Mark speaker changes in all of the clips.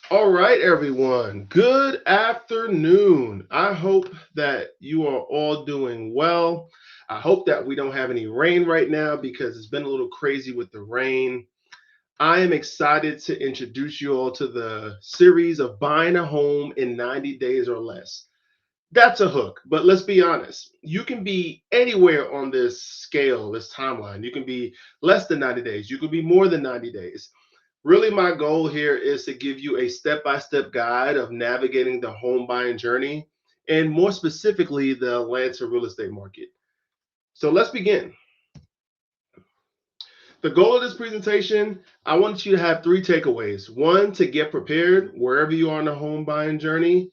Speaker 1: All right, everyone. Good afternoon. I hope that you are all doing well. I hope that we don't have any rain right now because it's been a little crazy with the rain. I am excited to introduce you all to the series of buying a home in 90 days or less. That's a hook, but let's be honest. You can be anywhere on this scale, this timeline. You can be less than 90 days, you could be more than 90 days. Really, my goal here is to give you a step by step guide of navigating the home buying journey and more specifically, the Atlanta real estate market. So let's begin. The goal of this presentation, I want you to have three takeaways. One, to get prepared wherever you are on the home buying journey.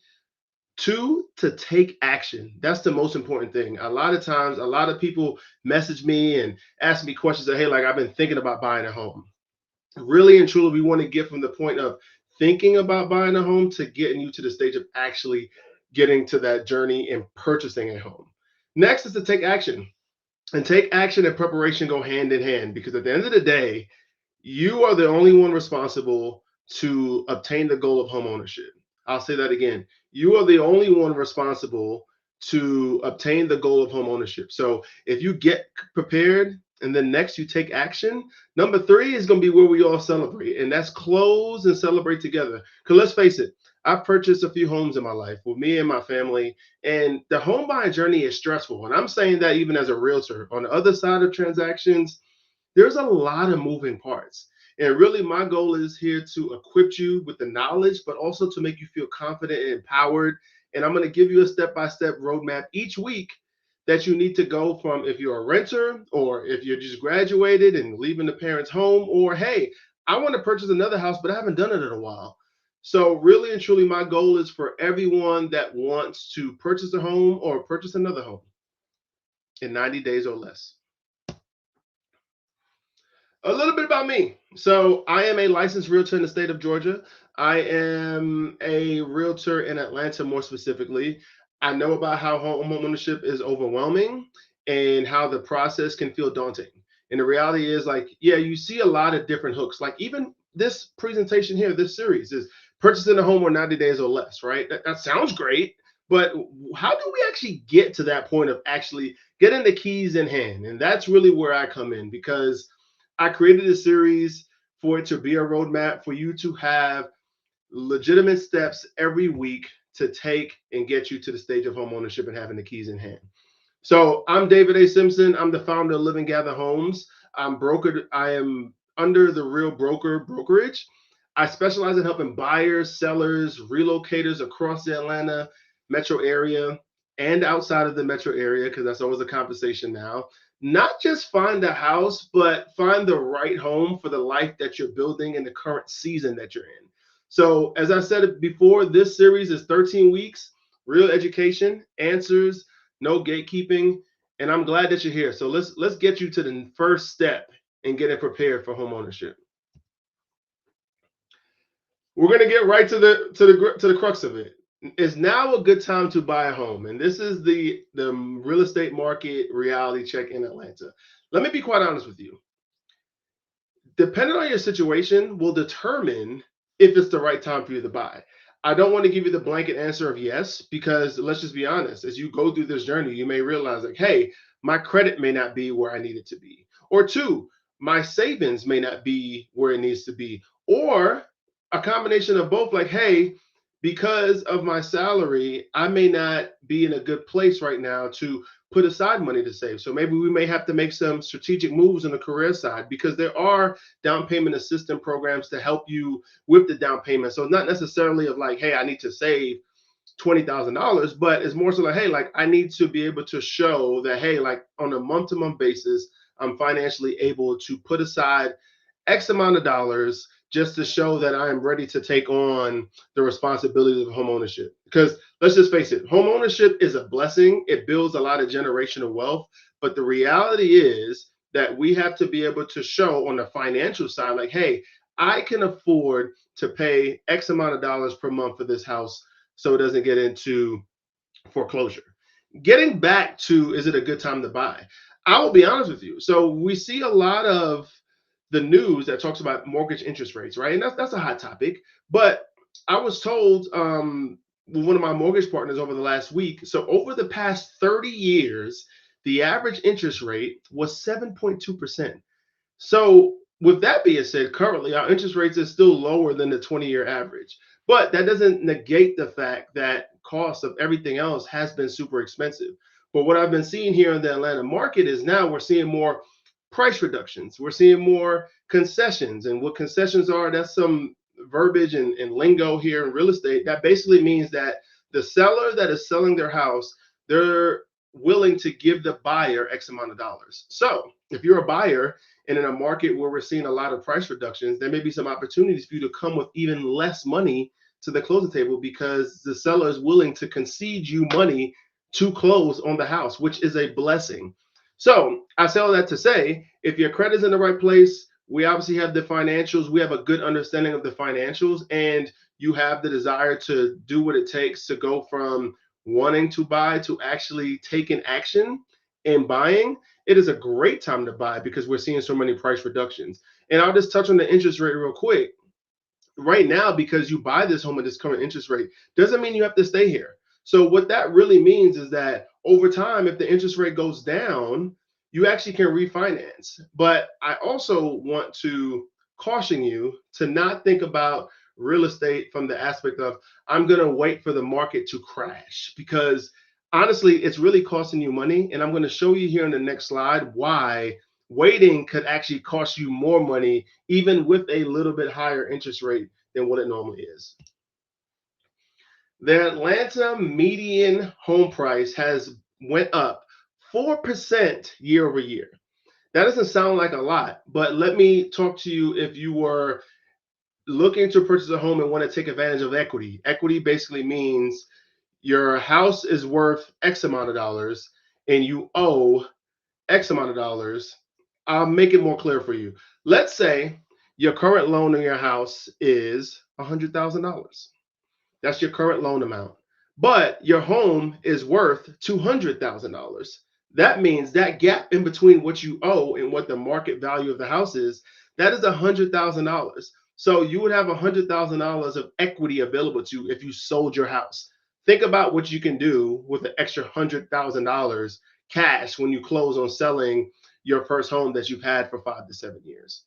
Speaker 1: Two, to take action. That's the most important thing. A lot of times, a lot of people message me and ask me questions that, hey, like I've been thinking about buying a home. Really and truly, we want to get from the point of thinking about buying a home to getting you to the stage of actually getting to that journey and purchasing a home. Next is to take action. And take action and preparation go hand in hand because at the end of the day, you are the only one responsible to obtain the goal of home ownership. I'll say that again. You are the only one responsible to obtain the goal of home ownership. So if you get prepared and then next you take action, number three is going to be where we all celebrate, and that's close and celebrate together. Because let's face it, I've purchased a few homes in my life with me and my family, and the home buying journey is stressful. And I'm saying that even as a realtor. On the other side of transactions, there's a lot of moving parts. And really, my goal is here to equip you with the knowledge, but also to make you feel confident and empowered. And I'm going to give you a step by step roadmap each week that you need to go from if you're a renter or if you're just graduated and leaving the parents' home, or hey, I want to purchase another house, but I haven't done it in a while. So, really and truly, my goal is for everyone that wants to purchase a home or purchase another home in 90 days or less. A little bit about me. So, I am a licensed realtor in the state of Georgia. I am a realtor in Atlanta, more specifically. I know about how home ownership is overwhelming and how the process can feel daunting. And the reality is, like, yeah, you see a lot of different hooks. Like, even this presentation here, this series is purchasing a home in 90 days or less, right? That sounds great. But how do we actually get to that point of actually getting the keys in hand? And that's really where I come in because I created a series for it to be a roadmap for you to have legitimate steps every week to take and get you to the stage of home ownership and having the keys in hand. So I'm David A. Simpson. I'm the founder of Live&Gather Homes. I'm brokered. I am under the Real Broker brokerage. I specialize in helping buyers, sellers, relocators across the Atlanta metro area and outside of the metro area, because that's always a conversation now. Not just find a house, but find the right home for the life that you're building in the current season that you're in. So, as I said before, this series is 13 weeks, real education, answers, no gatekeeping, and I'm glad that you're here. So let's get you to the first step in getting prepared for home ownership. We're gonna get right to the crux of it. Is now a good time to buy a home? And this is the real estate market reality check in Atlanta. Let me be quite honest with you. Depending on your situation, will determine if it's the right time for you to buy. I don't want to give you the blanket answer of yes, because let's just be honest. As you go through this journey, you may realize, like, hey, my credit may not be where I need it to be. Or two, my savings may not be where it needs to be. Or a combination of both, like, hey, because of my salary, I may not be in a good place right now to put aside money to save. So maybe we may have to make some strategic moves on the career side because there are down payment assistance programs to help you with the down payment. So not necessarily of like, hey, I need to save $20,000, but it's more so like, hey, like I need to be able to show that, hey, like on a month to month basis, I'm financially able to put aside X amount of dollars just to show that I am ready to take on the responsibilities of home ownership. Because let's just face it, home ownership is a blessing. It builds a lot of generational wealth. But the reality is that we have to be able to show on the financial side, like, hey, I can afford to pay X amount of dollars per month for this house so it doesn't get into foreclosure. Getting back to, is it a good time to buy? I will be honest with you. So we see a lot of the news that talks about mortgage interest rates, right? And that's a hot topic. But I was told with one of my mortgage partners over the last week. So over the past 30 years, the average interest rate was 7.2%. So, with that being said, currently our interest rates is still lower than the 20-year average. But that doesn't negate the fact that cost of everything else has been super expensive. But what I've been seeing here in the Atlanta market is now we're seeing more price reductions. We're seeing more concessions. And what concessions are, that's some verbiage and lingo here in real estate. That basically means that the seller that is selling their house, they're willing to give the buyer X amount of dollars. So if you're a buyer, and in a market where we're seeing a lot of price reductions, there may be some opportunities for you to come with even less money to the closing table because the seller is willing to concede you money to close on the house, which is a blessing. So I say all that to say, if your credit's in the right place, we obviously have the financials, we have a good understanding of the financials, and you have the desire to do what it takes to go from wanting to buy to actually taking action and buying, it is a great time to buy because we're seeing so many price reductions. And I'll just touch on the interest rate real quick. Right now, because you buy this home at this current interest rate, doesn't mean you have to stay here. So what that really means is that over time, if the interest rate goes down, you actually can refinance. But I also want to caution you to not think about real estate from the aspect of I'm going to wait for the market to crash, because honestly, it's really costing you money. And I'm going to show you here in the next slide why waiting could actually cost you more money, even with a little bit higher interest rate than what it normally is. The Atlanta median home price has went up 4% year over year. That doesn't sound like a lot, but let me talk to you if you were looking to purchase a home and want to take advantage of equity. Equity basically means your house is worth X amount of dollars and you owe X amount of dollars. I'll make it more clear for you. Let's say your current loan on your house is $100,000. That's your current loan amount. But your home is worth $200,000. That means that gap in between what you owe and what the market value of the house is, that is $100,000. So you would have $100,000 of equity available to you if you sold your house. Think about what you can do with an extra $100,000 cash when you close on selling your first home that you've had for 5 to 7 years.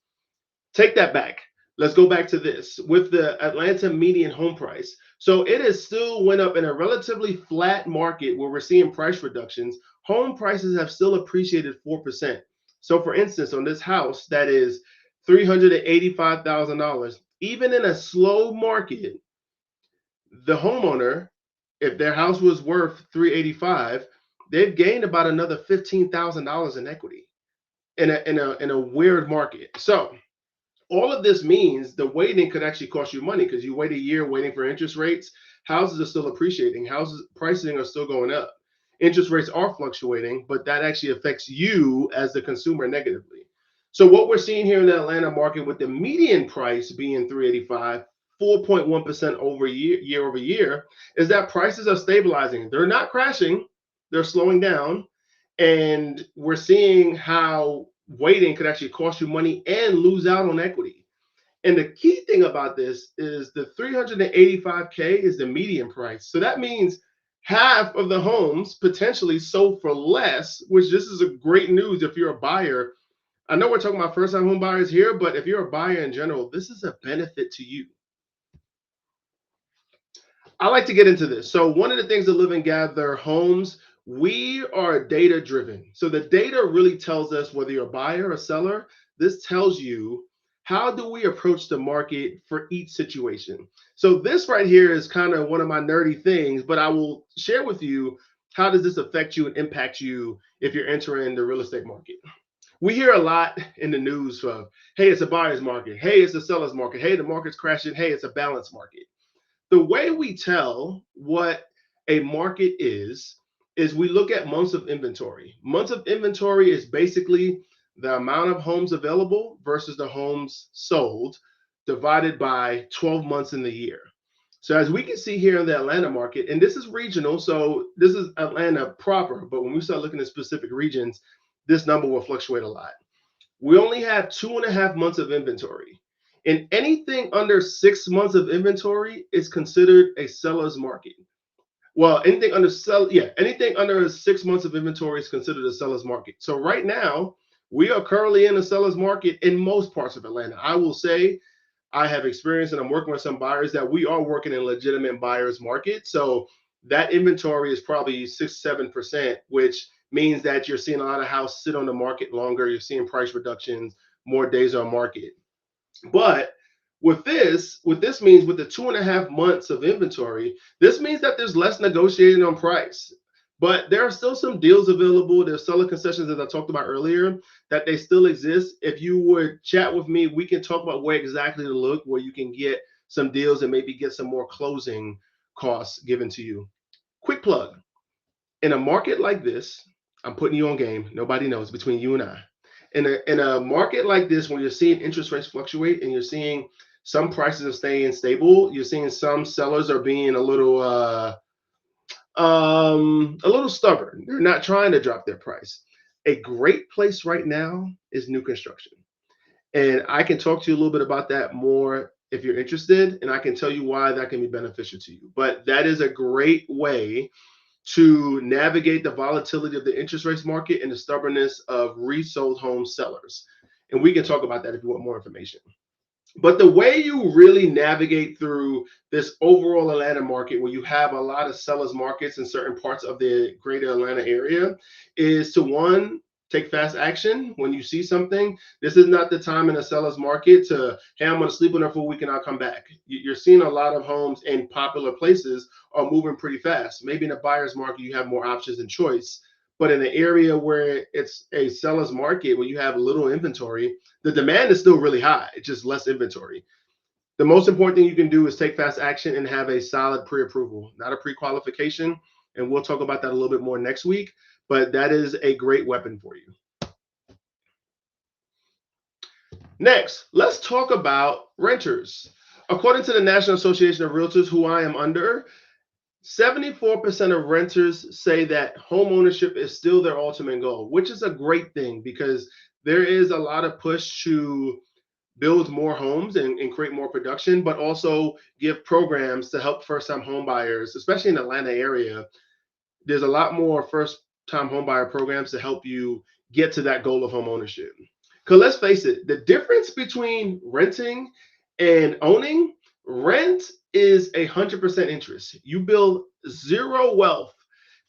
Speaker 1: Take that back. Let's go back to this with the Atlanta median home price. So it has still went up in a relatively flat market where we're seeing price reductions. Home prices have still appreciated 4%. So for instance, on this house that is $385,000, even in a slow market, the homeowner, if their house was worth 385, they've gained about another $15,000 in equity in a weird market. So all of this means the waiting could actually cost you money because you wait a year waiting for interest rates. Houses are still appreciating. Houses pricing are still going up. Interest rates are fluctuating, but that actually affects you as the consumer negatively. So what we're seeing here in the Atlanta market with the median price being 385, 4.1% year over year, is that prices are stabilizing. They're not crashing, they're slowing down. And we're seeing how waiting could actually cost you money and lose out on equity. And the key thing about this is the 385K is the median price. So that means half of the homes potentially sold for less, which this is a great news if you're a buyer. I know we're talking about first time home buyers here, but if you're a buyer in general, this is a benefit to you. I like to get into this. So one of the things that Live&Gather homes, we are data driven. So the data really tells us whether you're a buyer or seller. This tells you how do we approach the market for each situation. So this right here is kind of one of my nerdy things, but I will share with you how does this affect you and impact you if you're entering the real estate market. We hear a lot in the news of, hey, it's a buyer's market. Hey, it's a seller's market. Hey, the market's crashing. Hey, it's a balanced market. The way we tell what a market is we look at months of inventory. Months of inventory is basically the amount of homes available versus the homes sold divided by 12 months in the year. So as we can see here in the Atlanta market, and this is regional, so this is Atlanta proper, but when we start looking at specific regions, this number will fluctuate a lot. We only have 2.5 months of inventory. And anything under 6 months of inventory is considered a seller's market. Well, anything under 6 months of inventory is considered a seller's market. So right now, we are currently in a seller's market in most parts of Atlanta. I will say I have experience and I'm working with some buyers that we are working in legitimate buyers market. So that inventory is probably 6-7%, which means that you're seeing a lot of houses sit on the market longer. You're seeing price reductions, more days on market. But what this means with the 2.5 months of inventory, this means that there's less negotiating on price. But there are still some deals available. There's seller concessions, as I talked about earlier, that they still exist. If you would chat with me, we can talk about where exactly to look, where you can get some deals and maybe get some more closing costs given to you. Quick plug. In a market like this, I'm putting you on game. Nobody knows between you and I. In a market like this, when you're seeing interest rates fluctuate and you're seeing some prices are staying stable, you're seeing some sellers are being a little stubborn. They're not trying to drop their price. A great place right now is new construction. And I can talk to you a little bit about that more if you're interested, and I can tell you why that can be beneficial to you. But that is a great way to navigate the volatility of the interest rates market and the stubbornness of resold home sellers. And we can talk about that if you want more information. But the way you really navigate through this overall Atlanta market, where you have a lot of sellers markets in certain parts of the greater Atlanta area, is to one, take fast action when you see something. This is not the time in a seller's market to, hey, I'm going to sleep on it for a week and I'll come back. You're seeing a lot of homes in popular places are moving pretty fast. Maybe in a buyer's market, you have more options and choice. But in an area where it's a seller's market, where you have little inventory, the demand is still really high. It's just less inventory. The most important thing you can do is take fast action and have a solid pre-approval, not a pre-qualification. And we'll talk about that a little bit more next week, but that is a great weapon for you. Next, let's talk about renters. According to the National Association of Realtors, who I am under, 74% of renters say that home ownership is still their ultimate goal, which is a great thing because there is a lot of push to build more homes and create more production, but also give programs to help first-time home buyers, especially in the Atlanta area. There's a lot more first-time home buyer programs to help you get to that goal of home ownership. Because let's face it, the difference between renting and owning, rent is 100% interest. You build zero wealth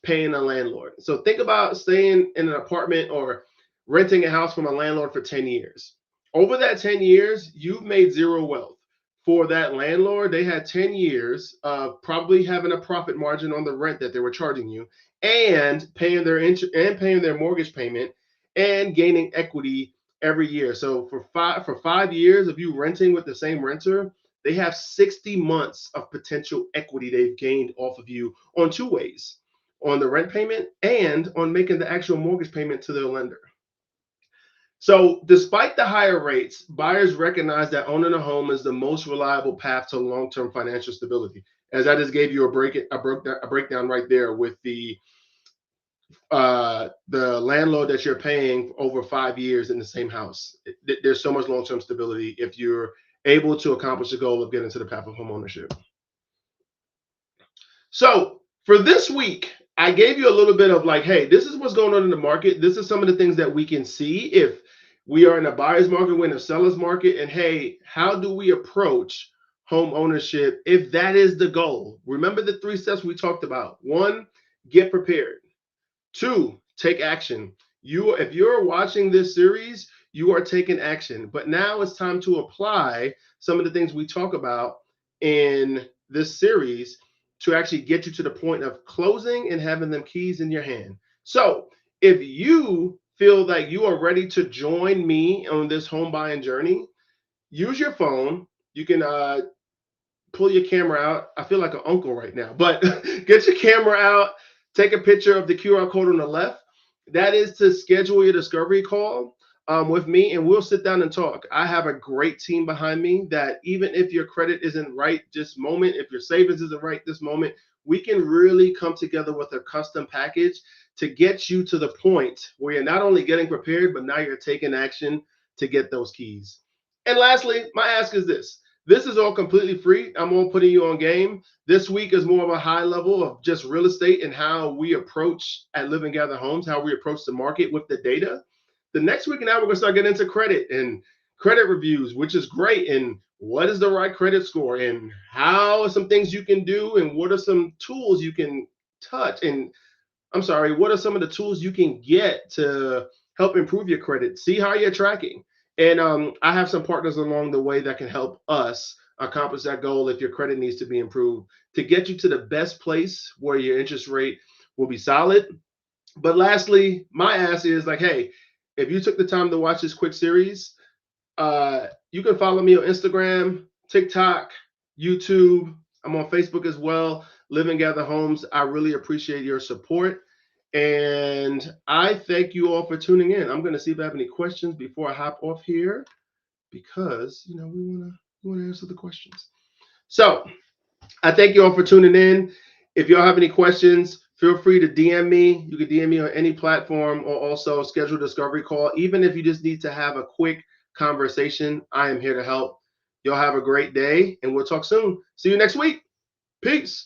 Speaker 1: paying a landlord. So think about staying in an apartment or renting a house from a landlord for 10 years. Over that 10 years, you've made zero wealth. For that landlord, they had 10 years of probably having a profit margin on the rent that they were charging you and paying their mortgage payment and gaining equity every year. So for 5 years of you renting with the same renter, they have 60 months of potential equity they've gained off of you on two ways: on the rent payment and on making the actual mortgage payment to their lender. So despite the higher rates, buyers recognize that owning a home is the most reliable path to long-term financial stability. As I just gave you a breakdown right there with the landlord that you're paying over 5 years in the same house. There's so much long-term stability if you're able to accomplish the goal of getting to the path of home ownership. So for this week, I gave you a little bit of like, hey, this is what's going on in the market. This is some of the things that we can see if we are in a buyer's market, we're in a seller's market, and hey, how do we approach home ownership if that is the goal? Remember the 3 steps we talked about. 1, get prepared. 2, take action. If you're watching this series, you are taking action. But now it's time to apply some of the things we talk about in this series to actually get you to the point of closing and having them keys in your hand. So if you feel like you are ready to join me on this home buying journey, use your phone. You can pull your camera out. I feel like an uncle right now, but get your camera out, take a picture of the QR code on the left. That is to schedule your discovery call with me, and we'll sit down and talk. I have a great team behind me that even if your credit isn't right this moment, if your savings isn't right this moment, we can really come together with a custom package to get you to the point where you're not only getting prepared, but now you're taking action to get those keys. And lastly, my ask is this. This is all completely free. I'm all putting you on game. This week is more of a high level of just real estate and how we approach at Live&Gather Homes, how we approach the market with the data. The next week and now we're going to start getting into credit and credit reviews, which is great. And what is the right credit score and how are some things you can do and what are some tools you can touch and what are some of the tools you can get to help improve your credit? See how you're tracking. And I have some partners along the way that can help us accomplish that goal if your credit needs to be improved to get you to the best place where your interest rate will be solid. But lastly, my ask is like, hey, if you took the time to watch this quick series, you can follow me on Instagram, TikTok, YouTube. I'm on Facebook as well. Live&Gather Homes. I really appreciate your support. And I thank you all for tuning in. I'm going to see if I have any questions before I hop off here because, we want to answer the questions. So I thank you all for tuning in. If y'all have any questions, feel free to DM me. You can DM me on any platform or also schedule a discovery call. Even if you just need to have a quick conversation, I am here to help. Y'all have a great day and we'll talk soon. See you next week. Peace.